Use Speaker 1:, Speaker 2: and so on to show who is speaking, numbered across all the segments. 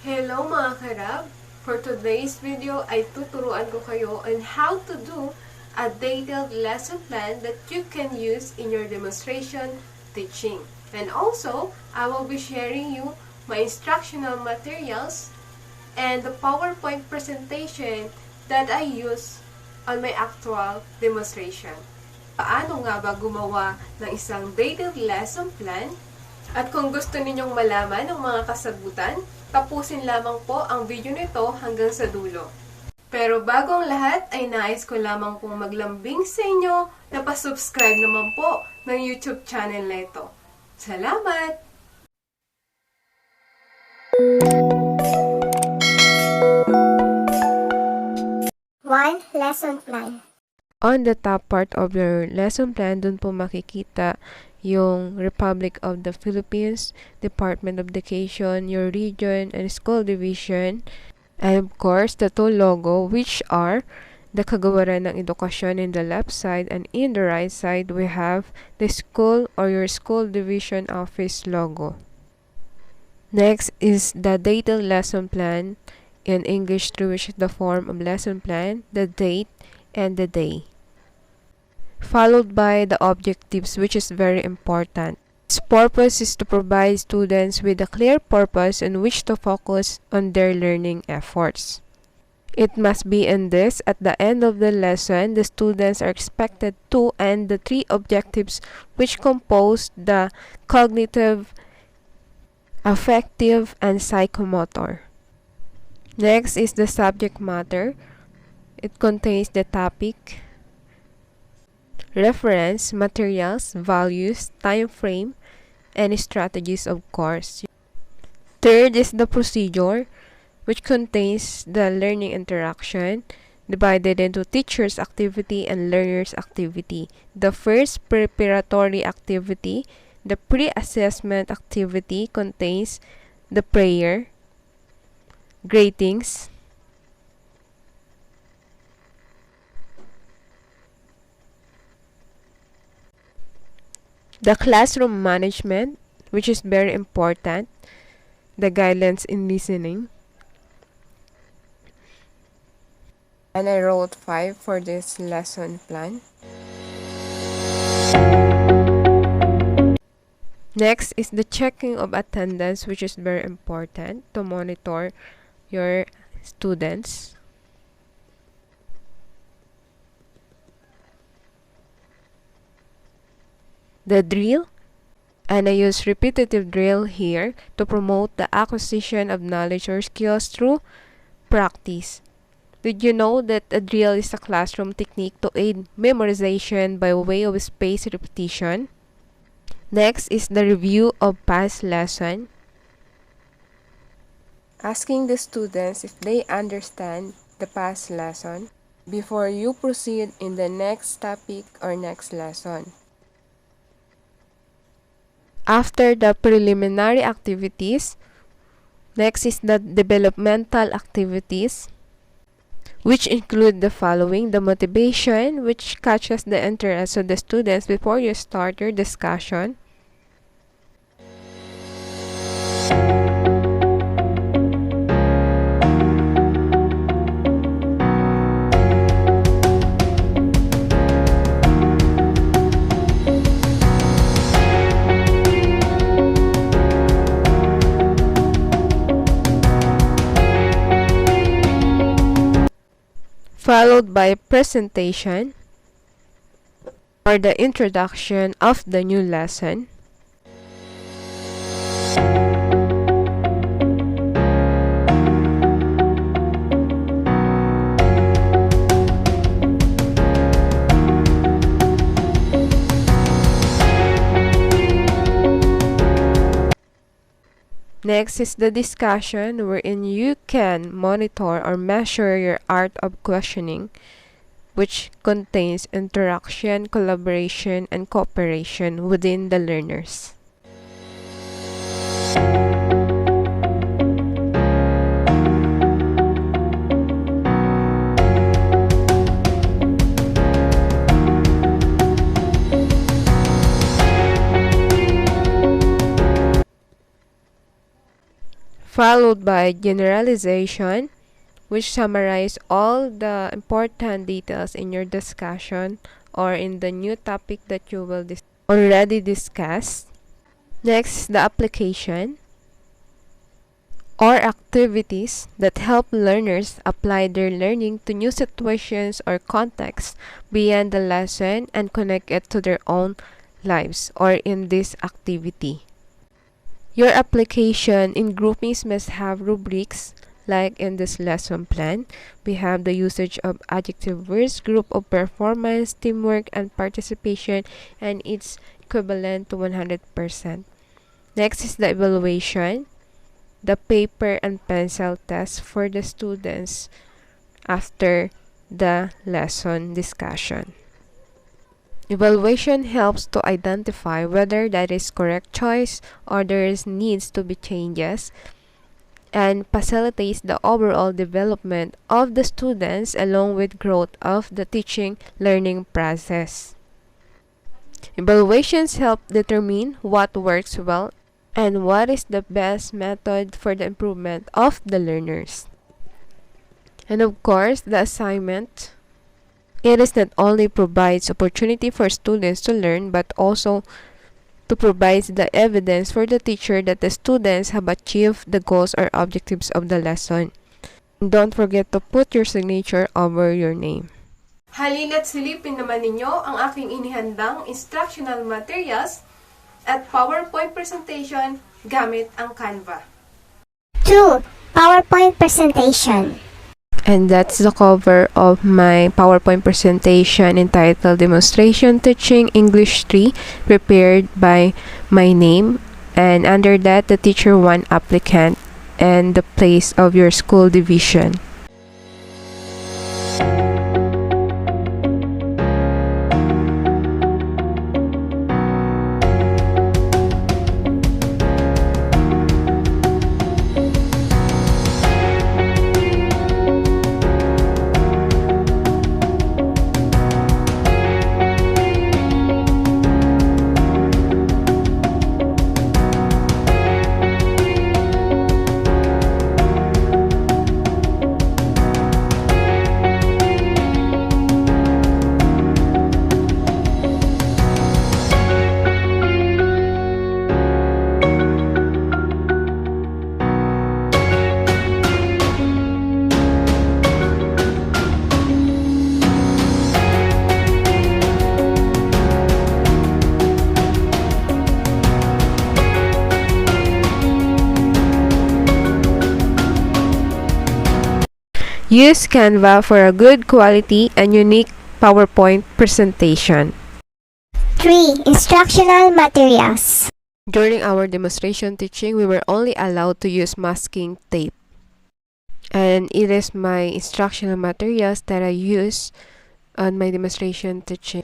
Speaker 1: Hello mga karab! For today's video ay tuturuan ko kayo on how to do a detailed lesson plan that you can use in your demonstration teaching. And also, I will be sharing you my instructional materials and the PowerPoint presentation that I use on my actual demonstration. Paano nga ba gumawa ng isang detailed lesson plan? At kung gusto ninyong malaman ang mga kasagutan, tapusin lamang po ang video nito hanggang sa dulo. Pero bago ang lahat ay nais ko lamang pong maglambing sa inyo na pa-subscribe naman po ng YouTube channel na ito. Salamat!
Speaker 2: One lesson plan.
Speaker 3: On the top part of your lesson plan, dun po makikita yung Republic of the Philippines, Department of Education, your region and school division, and of course, the two logo, which are the Kagawaran ng Edukasyon in the left side, and in the right side, we have the school or your school division office logo. Next is the detailed lesson plan in English, through which is the form of lesson plan, the date, and the day, followed by the objectives, which is very important. Its purpose is to provide students with a clear purpose on which to focus on their learning efforts. It must be in this, at the end of the lesson, the students are expected to end the three objectives which compose the cognitive, affective, and psychomotor. Next is the subject matter. It contains the topic, reference, materials, values, time frame, and strategies, of course. Third is the procedure, which contains the learning interaction divided into teacher's activity and learner's activity. The first preparatory activity, the pre-assessment activity, contains the prayer, greetings, the classroom management, which is very important, the guidelines in listening. And I wrote 5 for this lesson plan. Next is the checking of attendance, which is very important to monitor your students. The drill, and I use repetitive drill here to promote the acquisition of knowledge or skills through practice. Did you know that a drill is a classroom technique to aid memorization by way of spaced repetition? Next is the review of past lesson, asking the students if they understand the past lesson before you proceed in the next topic or next lesson. After the preliminary activities, next is the developmental activities, which include the following: the motivation, which catches the interest of the students before you start your discussion. Followed by presentation or the introduction of the new lesson. Next is the discussion, wherein you can monitor or measure your art of questioning, which contains interaction, collaboration, and cooperation within the learners. followed by generalization, which summarize all the important details in your discussion or in the new topic that you will already discuss. Next, the application or activities that help learners apply their learning to new situations or contexts beyond the lesson and connect it to their own lives or in this activity. Your application in groupings must have rubrics like in this lesson plan. We have the usage of adjective words, group of performance, teamwork, and participation, and it's equivalent to 100%. Next is the evaluation, the paper and pencil test for the students after the lesson discussion. Evaluation helps to identify whether that is correct choice or there is needs to be changes and facilitates the overall development of the students along with growth of the teaching learning process. Evaluations help determine what works well and what is the best method for the improvement of the learners. And of course, the assignment. It is not only provides opportunity for students to learn but also to provide the evidence for the teacher that the students have achieved the goals or objectives of the lesson. And don't forget to put your signature over your name.
Speaker 1: Halina't silipin naman ninyo ang aking inihandang instructional materials at PowerPoint presentation gamit ang Canva.
Speaker 2: 2. PowerPoint presentation.
Speaker 3: And that's the cover of my PowerPoint presentation entitled Demonstration Teaching English 3, prepared by my name. And under that, the teacher 1 applicant and the place of your school division. Use Canva for a good quality and unique PowerPoint presentation.
Speaker 2: 3. Instructional materials.
Speaker 3: During our demonstration teaching, we were only allowed to use masking tape. And it is my instructional materials that I use on my demonstration teaching.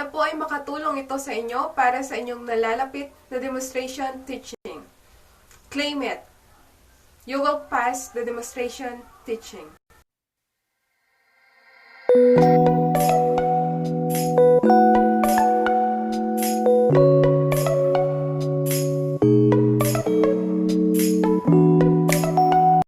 Speaker 1: Sana po ay makatulong ito sa inyo para sa inyong nalalapit na demonstration teaching. Claim it. You will pass the demonstration teaching.